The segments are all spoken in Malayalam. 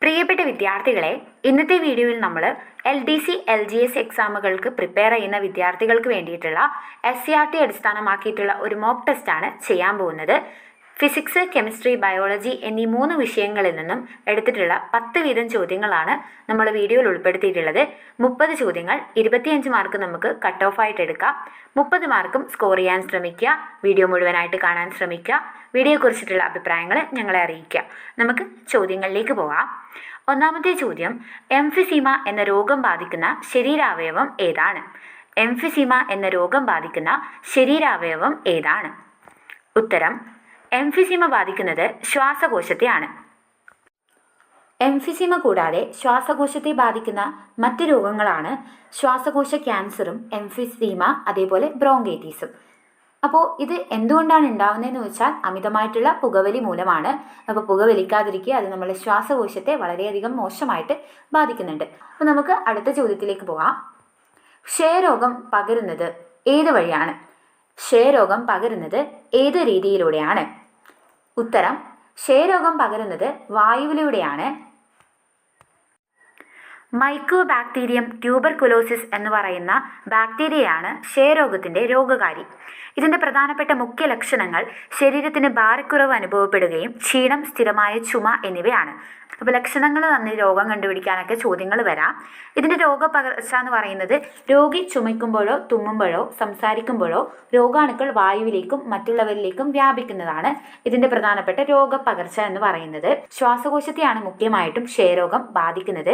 പ്രിയപ്പെട്ട വിദ്യാർത്ഥികളെ, ഇന്നത്തെ വീഡിയോയിൽ നമ്മൾ LDC LGS എക്സാമുകൾക്ക് പ്രിപ്പയർ ചെയ്യുന്ന വിദ്യാർത്ഥികൾക്ക് വേണ്ടിയിട്ടുള്ള SCRT അടിസ്ഥാനമാക്കിയിട്ടുള്ള ഒരു മോക്ക് ടെസ്റ്റാണ് ചെയ്യാൻ പോകുന്നത്. ഫിസിക്സ്, കെമിസ്ട്രി, ബയോളജി എന്നീ 3 വിഷയങ്ങളിൽ നിന്നും എടുത്തിട്ടുള്ള 10 വീതം ചോദ്യങ്ങളാണ് നമ്മൾ വീഡിയോയിൽ ഉൾപ്പെടുത്തിയിട്ടുള്ളത്. 30 ചോദ്യങ്ങൾ, 25 മാർക്ക് നമുക്ക് കട്ട് ഓഫ് ആയിട്ട് എടുക്കാം. 30 മാർക്കും സ്കോർ ചെയ്യാൻ ശ്രമിക്കുക. വീഡിയോ മുഴുവനായിട്ട് കാണാൻ ശ്രമിക്കുക. വീഡിയോയെക്കുറിച്ചിട്ടുള്ള അഭിപ്രായങ്ങൾ ഞങ്ങളെ അറിയിക്കുക. നമുക്ക് ചോദ്യങ്ങളിലേക്ക് പോകാം. ഒന്നാമത്തെ ചോദ്യം, എംഫിസീമ എന്ന രോഗം ബാധിക്കുന്ന ശരീരാവയവം ഏതാണ്? എംഫിസീമ എന്ന രോഗം ബാധിക്കുന്ന ശരീരാവയവം ഏതാണ്? ഉത്തരം, എംഫിസീമ ബാധിക്കുന്നത് ശ്വാസകോശത്തെയാണ്. എംഫിസീമ കൂടാതെ ശ്വാസകോശത്തെ ബാധിക്കുന്ന മറ്റ് രോഗങ്ങളാണ് ശ്വാസകോശ ക്യാൻസറും എംഫിസീമ, അതേപോലെ ബ്രോങ്കൈറ്റിസും. അപ്പോൾ ഇത് എന്തുകൊണ്ടാണ് ഉണ്ടാവുന്നതെന്ന് വെച്ചാൽ അമിതമായിട്ടുള്ള പുകവലി മൂലമാണ്. അപ്പോൾ പുകവലിക്കാതിരിക്കുക, അത് നമ്മുടെ ശ്വാസകോശത്തെ വളരെയധികം മോശമായിട്ട് ബാധിക്കുന്നുണ്ട്. അപ്പോൾ നമുക്ക് അടുത്ത ചോദ്യത്തിലേക്ക് പോകാം. ക്ഷയരോഗം പകരുന്നത് ഏത് വഴിയാണ്? ക്ഷയരോഗം പകരുന്നത് ഏത് രീതിയിലൂടെയാണ്? ഉത്തരം, ക്ഷയരോഗം പകരുന്നത് വായുവിലൂടെയാണ്. മൈക്കോബാക്ടീരിയം ട്യൂബർകുലോസിസ് എന്ന് പറയുന്ന ബാക്ടീരിയയാണ് ക്ഷയരോഗത്തിൻ്റെ രോഗകാരി. ഇതിൻ്റെ പ്രധാനപ്പെട്ട മുഖ്യ ലക്ഷണങ്ങൾ ശരീരത്തിന് ഭാരക്കുറവ് അനുഭവപ്പെടുകയും ക്ഷീണം, സ്ഥിരമായ ചുമ എന്നിവയാണ്. അപ്പോൾ ലക്ഷണങ്ങൾ തന്ന രോഗം കണ്ടുപിടിക്കാനൊക്കെ ചോദ്യങ്ങൾ വരാം. ഇതിൻ്റെ രോഗപകർച്ച എന്ന് പറയുന്നത് രോഗി ചുമയ്ക്കുമ്പോഴോ തുമ്മുമ്പോഴോ സംസാരിക്കുമ്പോഴോ രോഗാണുക്കൾ വായുവിലേക്കും മറ്റുള്ളവരിലേക്കും വ്യാപിക്കുന്നതാണ് ഇതിൻ്റെ പ്രധാനപ്പെട്ട രോഗപകർച്ച എന്ന് പറയുന്നത്. ശ്വാസകോശത്തെയാണ് മുഖ്യമായിട്ടും ക്ഷയരോഗം ബാധിക്കുന്നത്.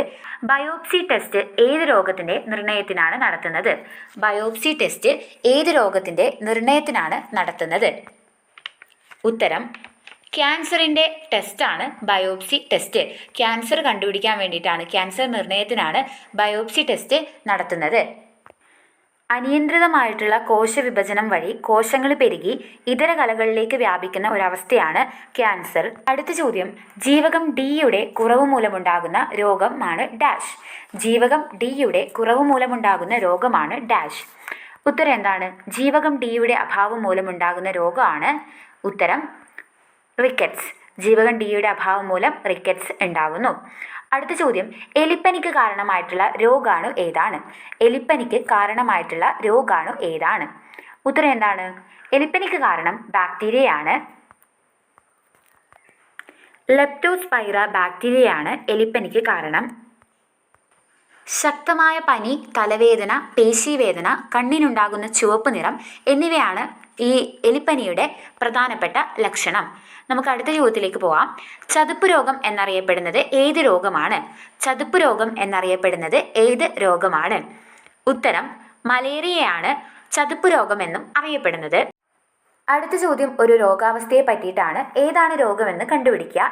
ബയോപ്സി ടെസ്റ്റ് ഏത് രോഗത്തിൻ്റെ നിർണയത്തിനാണ് നടത്തുന്നത്? ബയോപ്സി ടെസ്റ്റ് ഏത് രോഗത്തിൻ്റെ നിർണയത്തിനാണ് നടത്തുന്നത്? ഉത്തരം, ക്യാൻസറിൻ്റെ ടെസ്റ്റാണ് ബയോപ്സി ടെസ്റ്റ്. ക്യാൻസർ കണ്ടുപിടിക്കാൻ വേണ്ടിയിട്ടാണ്, ക്യാൻസർ നിർണയത്തിനാണ് ബയോപ്സി ടെസ്റ്റ് നടത്തുന്നത്. അനിയന്ത്രിതമായിട്ടുള്ള കോശവിഭജനം വഴി കോശങ്ങൾ പെരുകി ഇതര കലകളിലേക്ക് വ്യാപിക്കുന്ന ഒരവസ്ഥയാണ് ക്യാൻസർ. അടുത്ത ചോദ്യം, ജീവകം ഡിയുടെ കുറവ് മൂലമുണ്ടാകുന്ന രോഗമാണ് ഡാഷ്. ജീവകം ഡിയുടെ കുറവ് മൂലമുണ്ടാകുന്ന രോഗമാണ് ഡാഷ്. ഉത്തരം എന്താണ്? ജീവകം ഡിയുടെ അഭാവം മൂലമുണ്ടാകുന്ന രോഗമാണ്. ഉത്തരം, റിക്കറ്റ്സ്. ജീവകം ഡിയുടെ അഭാവം മൂലം റിക്കറ്റ്സ് ഉണ്ടാകുന്നു. അടുത്ത ചോദ്യം, എലിപ്പനിക്ക് കാരണമായിട്ടുള്ള രോഗാണു ഏതാണ്? എലിപ്പനിക്ക് കാരണമായിട്ടുള്ള രോഗാണു ഏതാണ്? ഉത്തരം എന്താണ്? എലിപ്പനിക്ക് കാരണം ബാക്ടീരിയയാണ്. ലെപ്റ്റോസ്പൈറ ബാക്ടീരിയയാണ് എലിപ്പനിക്ക് കാരണം. ശക്തമായ പനി, തലവേദന, പേശീവേദന, കണ്ണിനുണ്ടാകുന്ന ചുവപ്പ് നിറം എന്നിവയാണ് ഈ എലിപ്പനിയുടെ പ്രധാനപ്പെട്ട ലക്ഷണം. നമുക്ക് അടുത്ത ചോദ്യത്തിലേക്ക് പോവാം. ചതുപ്പ് രോഗം എന്നറിയപ്പെടുന്നത് ഏത് രോഗമാണ്? ചതുപ്പ് രോഗം എന്നറിയപ്പെടുന്നത് ഏത് രോഗമാണ്? ഉത്തരം, മലേറിയയാണ് ചതുപ്പ് രോഗം എന്നും അറിയപ്പെടുന്നത്. അടുത്ത ചോദ്യം ഒരു രോഗാവസ്ഥയെ പറ്റിയിട്ടാണ്. ഏതാണ് രോഗമെന്ന് കണ്ടുപിടിക്കുക.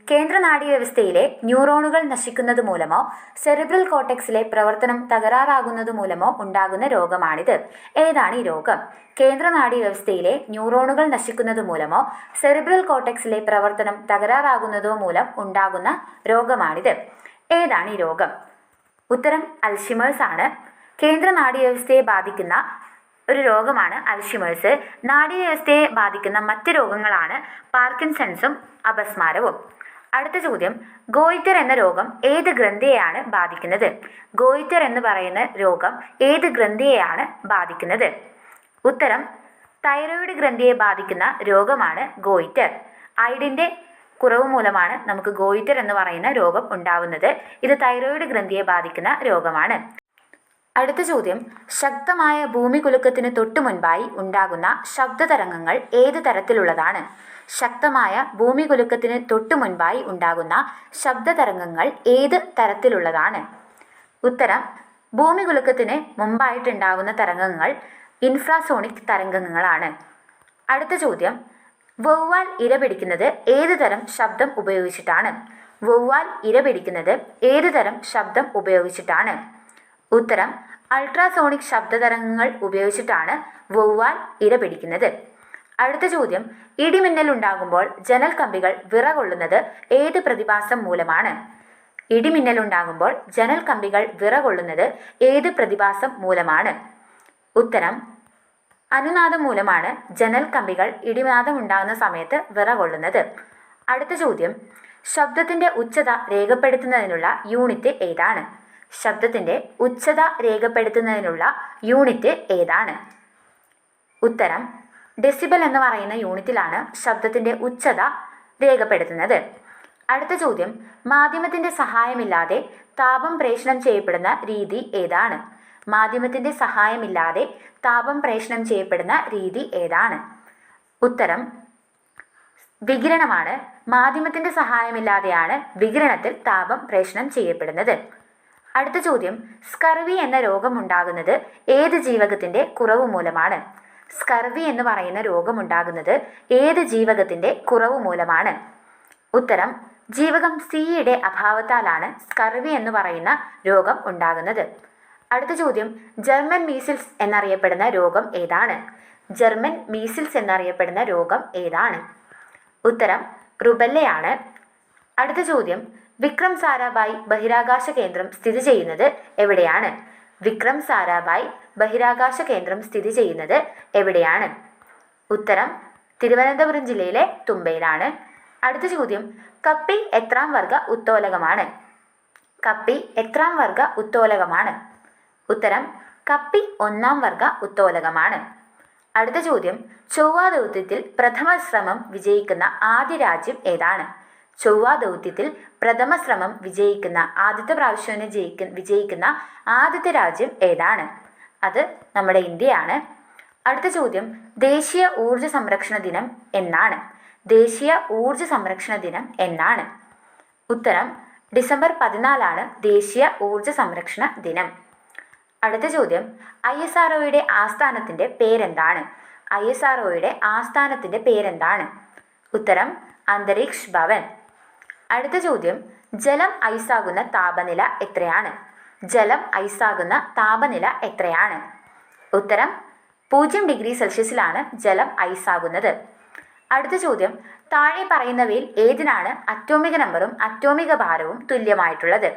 കേന്ദ്ര നാഡീവ്യവസ്ഥയിലെ ന്യൂറോണുകൾ നശിക്കുന്നത് മൂലമോ സെറിബ്രൽ കോർട്ടെക്സിലെ പ്രവർത്തനം തകരാറാകുന്നത് മൂലമോ ഉണ്ടാകുന്ന രോഗമാണിത്. ഏതാണ് ഈ രോഗം? കേന്ദ്ര നാഡീവ്യവസ്ഥയിലെ ന്യൂറോണുകൾ നശിക്കുന്നത് മൂലമോ സെറിബ്രൽ കോർട്ടെക്സിലെ പ്രവർത്തനം തകരാറാകുന്നതോ മൂലം ഉണ്ടാകുന്ന രോഗമാണിത്. ഏതാണ് ഈ രോഗം? ഉത്തരം, അൽഷിമേഴ്സ് ആണ്. കേന്ദ്ര നാഡീവ്യവസ്ഥയെ ബാധിക്കുന്ന ഒരു രോഗമാണ് അൽഷിമേഴ്സ്. നാഡീവ്യവസ്ഥയെ ബാധിക്കുന്ന മറ്റ് രോഗങ്ങളാണ് പാർക്കിൻസൺസും അപസ്മാരവും. അടുത്ത ചോദ്യം, ഗോയിറ്റർ എന്ന രോഗം ഏത് ഗ്രന്ഥിയെയാണ് ബാധിക്കുന്നത്? ഗോയിറ്റർ എന്ന് പറയുന്ന രോഗം ഏത് ഗ്രന്ഥിയെയാണ് ബാധിക്കുന്നത്? ഉത്തരം, തൈറോയിഡ് ഗ്രന്ഥിയെ ബാധിക്കുന്ന രോഗമാണ് ഗോയിറ്റർ. അയഡിൻ്റെ കുറവ് മൂലമാണ് നമുക്ക് ഗോയിറ്റർ എന്ന് പറയുന്ന രോഗം ഉണ്ടാവുന്നത്. ഇത് തൈറോയിഡ് ഗ്രന്ഥിയെ ബാധിക്കുന്ന രോഗമാണ്. അടുത്ത ചോദ്യം, ശക്തമായ ഭൂമികുലുക്കത്തിന് തൊട്ടു മുൻപായി ഉണ്ടാകുന്ന ശബ്ദതരംഗങ്ങൾ ഏത് തരത്തിലുള്ളതാണ്? ശക്തമായ ഭൂമികുലുക്കത്തിന് തൊട്ടു മുൻപായി ഉണ്ടാകുന്ന ശബ്ദതരംഗങ്ങൾ ഏത് തരത്തിലുള്ളതാണ്? ഉത്തരം, ഭൂമികുലുക്കത്തിന് മുമ്പായിട്ടുണ്ടാകുന്ന തരംഗങ്ങൾ ഇൻഫ്രാസോണിക് തരംഗങ്ങളാണ്. അടുത്ത ചോദ്യം, വവ്വാൽ ഇരപിടിക്കുന്നത് ഏത് തരം ശബ്ദം ഉപയോഗിച്ചിട്ടാണ്? വവ്വാൽ ഇരപിടിക്കുന്നത് ഏത് തരം ശബ്ദം ഉപയോഗിച്ചിട്ടാണ്? ഉത്തരം, അൾട്രാസോണിക് ശബ്ദതരംഗങ്ങൾ ഉപയോഗിച്ചിട്ടാണ് വവ്വാൽ ഇരപിടിക്കുന്നത്. അടുത്ത ചോദ്യം, ഇടിമിന്നൽ ഉണ്ടാകുമ്പോൾ ജനൽ കമ്പികൾ വിറകൊള്ളുന്നത് ഏത് പ്രതിഭാസം മൂലമാണ്? ഇടിമിന്നൽ ഉണ്ടാകുമ്പോൾ ജനൽ കമ്പികൾ വിറകൊള്ളുന്നത് ഏത് പ്രതിഭാസം മൂലമാണ്? ഉത്തരം, അനുനാദം മൂലമാണ് ജനൽ കമ്പികൾ ഇടിനാദം ഉണ്ടാകുന്ന സമയത്ത് വിറകൊള്ളുന്നത്. അടുത്ത ചോദ്യം, ശബ്ദത്തിൻ്റെ ഉച്ചത രേഖപ്പെടുത്തുന്നതിനുള്ള യൂണിറ്റ് ഏതാണ്? ശബ്ദത്തിൻ്റെ ഉച്ചത രേഖപ്പെടുത്തുന്നതിനുള്ള യൂണിറ്റ് ഏതാണ്? ഉത്തരം ഡെസിബൽ എന്ന് പറയുന്ന യൂണിറ്റിലാണ് ശബ്ദത്തിൻ്റെ ഉച്ചത രേഖപ്പെടുത്തുന്നത്. അടുത്ത ചോദ്യം, മാധ്യമത്തിൻ്റെ സഹായമില്ലാതെ താപം പ്രേഷണം ചെയ്യപ്പെടുന്ന രീതി ഏതാണ്? മാധ്യമത്തിൻ്റെ സഹായമില്ലാതെ താപം പ്രേഷണം ചെയ്യപ്പെടുന്ന രീതി ഏതാണ്? ഉത്തരം വികിരണമാണ്. മാധ്യമത്തിൻ്റെ സഹായമില്ലാതെയാണ് വികിരണത്തിൽ താപം പ്രേഷണം ചെയ്യപ്പെടുന്നത്. അടുത്ത ചോദ്യം, സ്കർവി എന്ന രോഗമുണ്ടാകുന്നത് ഏത് ജീവകത്തിൻ്റെ കുറവ് മൂലമാണ്? സ്കർവി എന്ന് പറയുന്ന രോഗമുണ്ടാകുന്നത് ഏത് ജീവകത്തിൻ്റെ കുറവ് മൂലമാണ്? ഉത്തരം ജീവകം സിയുടെ അഭാവത്താലാണ് സ്കർവി എന്ന് പറയുന്ന രോഗം ഉണ്ടാകുന്നത്. അടുത്ത ചോദ്യം, ജർമ്മൻ മീസിൽസ് എന്നറിയപ്പെടുന്ന രോഗം ഏതാണ്? ജർമ്മൻ മീസിൽസ് എന്നറിയപ്പെടുന്ന രോഗം ഏതാണ്? ഉത്തരം റുബെല്ലയാണ്. അടുത്ത ചോദ്യം, വിക്രം സാരാഭായ് ബഹിരാകാശ കേന്ദ്രം സ്ഥിതി ചെയ്യുന്നത് എവിടെയാണ്? വിക്രം സാരാഭായ് ബഹിരാകാശ കേന്ദ്രം സ്ഥിതി ചെയ്യുന്നത് എവിടെയാണ്? ഉത്തരം തിരുവനന്തപുരം ജില്ലയിലെ തുമ്പയിലാണ്. അടുത്ത ചോദ്യം, കപ്പി എത്രാം വർഗ ഉത്തോലകമാണ്? കപ്പി എത്രാം വർഗ ഉത്തോലകമാണ്? ഉത്തരം കപ്പി ഒന്നാം വർഗ ഉത്തോലകമാണ്. അടുത്ത ചോദ്യം, ചൊവ്വാ ദൗത്യത്തിൽ പ്രഥമ ശ്രമം വിജയിക്കുന്ന ആദ്യ രാജ്യം ഏതാണ്? ചൊവ്വാ ദൗത്യത്തിൽ പ്രഥമ ശ്രമം വിജയിക്കുന്ന ആദ്യത്തെ പ്രാവശ്യം വിജയിക്കുന്ന ആദ്യത്തെ രാജ്യം ഏതാണ്? അത് നമ്മുടെ ഇന്ത്യയാണ്. അടുത്ത ചോദ്യം, ദേശീയ ഊർജ സംരക്ഷണ ദിനം എന്നാണ്? ദേശീയ ഊർജ സംരക്ഷണ ദിനം എന്നാണ്? ഉത്തരം ഡിസംബർ 14 ദേശീയ ഊർജ സംരക്ഷണ ദിനം. അടുത്ത ചോദ്യം, ISROയുടെ ആസ്ഥാനത്തിൻ്റെ പേരെന്താണ്? ISROയുടെ ആസ്ഥാനത്തിൻ്റെ പേരെന്താണ്? ഉത്തരം അന്തരീക്ഷ് ഭവൻ. അടുത്ത ചോദ്യം, ജലം ഐസാകുന്ന താപനില എത്രയാണ്? ജലം ഐസാകുന്ന താപനില എത്രയാണ്? ഉത്തരം 0 ഡിഗ്രി സെൽഷ്യസിലാണ് ജലം ഐസാകുന്നത്. അടുത്ത ചോദ്യം, താഴെ പറയുന്നവയിൽ ഏതിനാണ് അറ്റോമിക നമ്പറും അറ്റോമിക ഭാരവും തുല്യമായിട്ടുള്ളത്?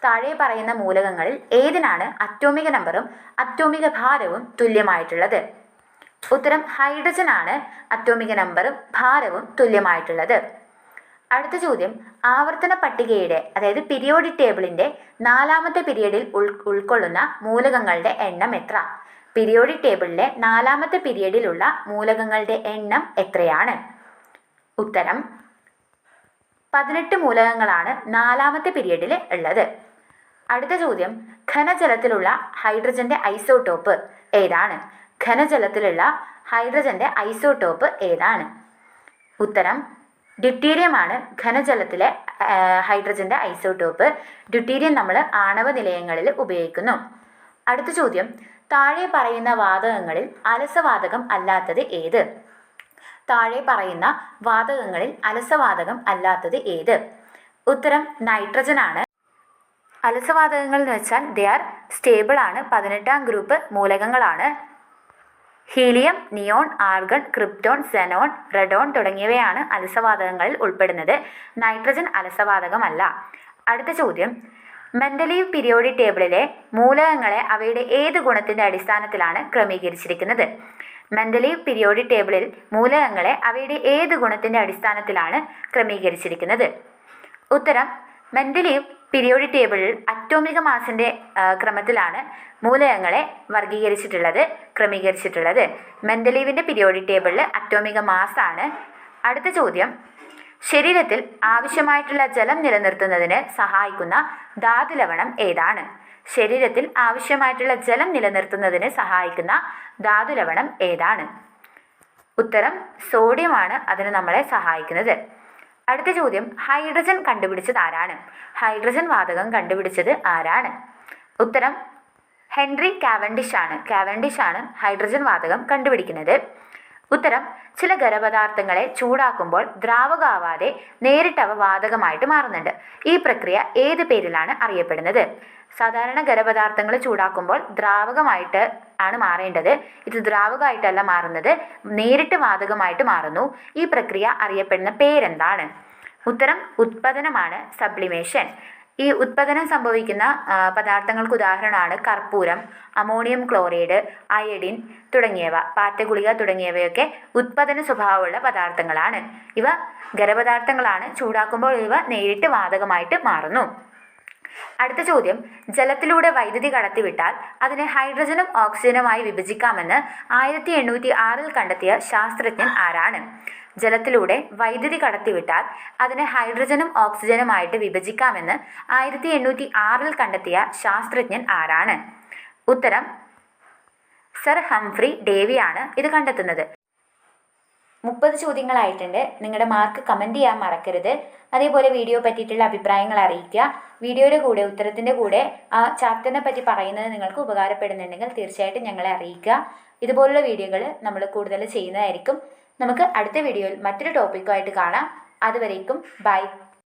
താഴെ പറയുന്ന മൂലകങ്ങളിൽ ഏതിനാണ് അറ്റോമിക നമ്പറും അറ്റോമിക ഭാരവും തുല്യമായിട്ടുള്ളത്? ഉത്തരം ഹൈഡ്രജൻ ആണ് അറ്റോമിക നമ്പറും ഭാരവും തുല്യമായിട്ടുള്ളത്. അടുത്ത ചോദ്യം, ആവർത്തന പട്ടികയുടെ അതായത് പീരിയോഡിക് ടേബിളിൻ്റെ 4ാമത്തെ പീരിയഡിൽ ഉൾക്കൊള്ളുന്ന മൂലകങ്ങളുടെ എണ്ണം എത്ര? പീരിയോഡിക് ടേബിളിലെ 4ാമത്തെ പീരിയഡിലുള്ള മൂലകങ്ങളുടെ എണ്ണം എത്രയാണ്? ഉത്തരം 18 മൂലകങ്ങളാണ് 4ാമത്തെ പീരിയഡിൽ ഉള്ളത്. അടുത്ത ചോദ്യം, ഘനജലത്തിലുള്ള ഹൈഡ്രജന്റെ ഐസോടോപ്പ് ഏതാണ്? ഘനജലത്തിലുള്ള ഹൈഡ്രജന്റെ ഐസോടോപ്പ് ഏതാണ്? ഉത്തരം ഡ്യൂട്ടീരിയം ആണ് ഘനജലത്തിലെ ഹൈഡ്രജന്റെ ഐസോടോപ്പ്. ഡ്യൂട്ടീരിയം നമ്മൾ ആണവ നിലയങ്ങളിൽ ഉപയോഗിക്കുന്നു. അടുത്ത ചോദ്യം, താഴെ പറയുന്ന വാതകങ്ങളിൽ അലസവാതകം അല്ലാത്തത് ഏത്? താഴെ പറയുന്ന വാതകങ്ങളിൽ അലസവാതകം അല്ലാത്തത് ഏത്? ഉത്തരം നൈട്രജൻ ആണ്. അലസവാതകങ്ങൾ എന്ന് വെച്ചാൽ ദേ ആർ സ്റ്റേബിൾ ആണ്, 18ാം ഗ്രൂപ്പ് മൂലകങ്ങളാണ്. Helium, neon, argon, krypton, xenon, radon തുടങ്ങിയവയാണ് അലസവാതകങ്ങളിൽ ഉൾപ്പെടുന്നത്. നൈട്രജൻ അലസവാതകമല്ല. അടുത്ത ചോദ്യം, മെൻഡലീവ് പീരിയോഡിക് ടേബിളിലെ മൂലകങ്ങളെ അവയുടെ ഏത് ഗുണത്തിൻ്റെ അടിസ്ഥാനത്തിലാണ് ക്രമീകരിച്ചിരിക്കുന്നത്? മെൻഡലീവ് പീരിയോഡിക് ടേബിളിൽ മൂലകങ്ങളെ അവയുടെ ഏത് ഗുണത്തിൻ്റെ അടിസ്ഥാനത്തിലാണ് ക്രമീകരിച്ചിരിക്കുന്നത്? ഉത്തരം മെൻഡലീവ് പീരിയോഡിക് ടേബിളിൽ അറ്റോമിക മാസിൻ്റെ ക്രമത്തിലാണ് മൂലകങ്ങളെ ക്രമീകരിച്ചിട്ടുള്ളത്. മെൻഡലീവിൻ്റെ പീരിയോഡിക് ടേബിളിൽ അറ്റോമിക മാസാണ്. അടുത്ത ചോദ്യം, ശരീരത്തിൽ ആവശ്യമായിട്ടുള്ള ജലം നിലനിർത്തുന്നതിന് സഹായിക്കുന്ന ധാതുലവണം ഏതാണ്? ശരീരത്തിൽ ആവശ്യമായിട്ടുള്ള ജലം നിലനിർത്തുന്നതിന് സഹായിക്കുന്ന ധാതുലവണം ഏതാണ്? ഉത്തരം സോഡിയമാണ് അതിന് നമ്മളെ സഹായിക്കുന്നത്. അടുത്ത ചോദ്യം, ഹൈഡ്രജൻ കണ്ടുപിടിച്ചത് ആരാണ്? ഹൈഡ്രജൻ വാതകം കണ്ടുപിടിച്ചത് ആരാണ്? ഉത്തരം ഹെൻറി കാവൻഡിഷ് ആണ് ഹൈഡ്രജൻ വാതകം കണ്ടുപിടിക്കുന്നത്. ഉത്തരം ചില ഖരപദാർത്ഥങ്ങളെ ചൂടാക്കുമ്പോൾ ദ്രാവകമാവാതെ നേരിട്ടവ വാതകമായിട്ട് മാറുന്നുണ്ട്. ഈ പ്രക്രിയ ഏത് പേരിലാണ് അറിയപ്പെടുന്നത്? സാധാരണ ഖരപദാർത്ഥങ്ങൾ ചൂടാക്കുമ്പോൾ ദ്രാവകമായിട്ട് ആണ് മാറേണ്ടത്. ഇത് ദ്രാവകമായിട്ടല്ല മാറുന്നത്, നേരിട്ട് വാതകമായിട്ട് മാറുന്നു. ഈ പ്രക്രിയ അറിയപ്പെടുന്ന പേരെന്താണ്? ഉത്തരം ഉത്പതനമാണ്, സബ്ലിമേഷൻ. ഈ ഉത്പാദനം സംഭവിക്കുന്ന പദാർത്ഥങ്ങൾക്ക് ഉദാഹരണമാണ് കർപ്പൂരം, അമോണിയം ക്ലോറൈഡ്, അയഡിൻ തുടങ്ങിയവ. പാറ്റഗുളിക തുടങ്ങിയവയൊക്കെ ഉത്പാദന സ്വഭാവമുള്ള പദാർത്ഥങ്ങളാണ്. ഇവ ഖരപദാർത്ഥങ്ങളാണ്. ചൂടാക്കുമ്പോൾ ഇവ നേരിട്ട് വാതകമായിട്ട് മാറുന്നു. അടുത്ത ചോദ്യം, ജലത്തിലൂടെ വൈദ്യുതി കടത്തിവിട്ടാൽ അതിനെ ഹൈഡ്രജനും ഓക്സിജനുമായി വിഭജിക്കാമെന്ന് 1806 കണ്ടെത്തിയ ശാസ്ത്രജ്ഞൻ ആരാണ്? ജലത്തിലൂടെ വൈദ്യുതി കടത്തിവിട്ടാൽ അതിനെ ഹൈഡ്രജനും ഓക്സിജനുമായിട്ട് വിഭജിക്കാമെന്ന് 1806 കണ്ടെത്തിയ ശാസ്ത്രജ്ഞൻ ആരാണ്? ഉത്തരം സർ ഹംഫ്രി ഡേവിയാണ് ഇത് കണ്ടെത്തുന്നത്. 30 ചോദ്യങ്ങളായിട്ടുണ്ട്. നിങ്ങളുടെ മാർക്ക് കമൻറ്റ് ചെയ്യാൻ മറക്കരുത്. അതേപോലെ വീഡിയോ പറ്റിയിട്ടുള്ള അഭിപ്രായങ്ങൾ അറിയിക്കുക. വീഡിയോയുടെ കൂടെ ഉത്തരത്തിൻ്റെ കൂടെ ആ ചാപ്റ്ററിനെ പറ്റി പറയുന്നത് നിങ്ങൾക്ക് ഉപകാരപ്പെടുന്നുണ്ടെങ്കിൽ തീർച്ചയായിട്ടും ഞങ്ങളെ അറിയിക്കുക. ഇതുപോലുള്ള വീഡിയോകൾ നമ്മൾ കൂടുതൽ ചെയ്യുന്നതായിരിക്കും. നമുക്ക് അടുത്ത വീഡിയോയിൽ മറ്റൊരു ടോപ്പിക്കുമായിട്ട് കാണാം. അതുവരേക്കും ബൈ.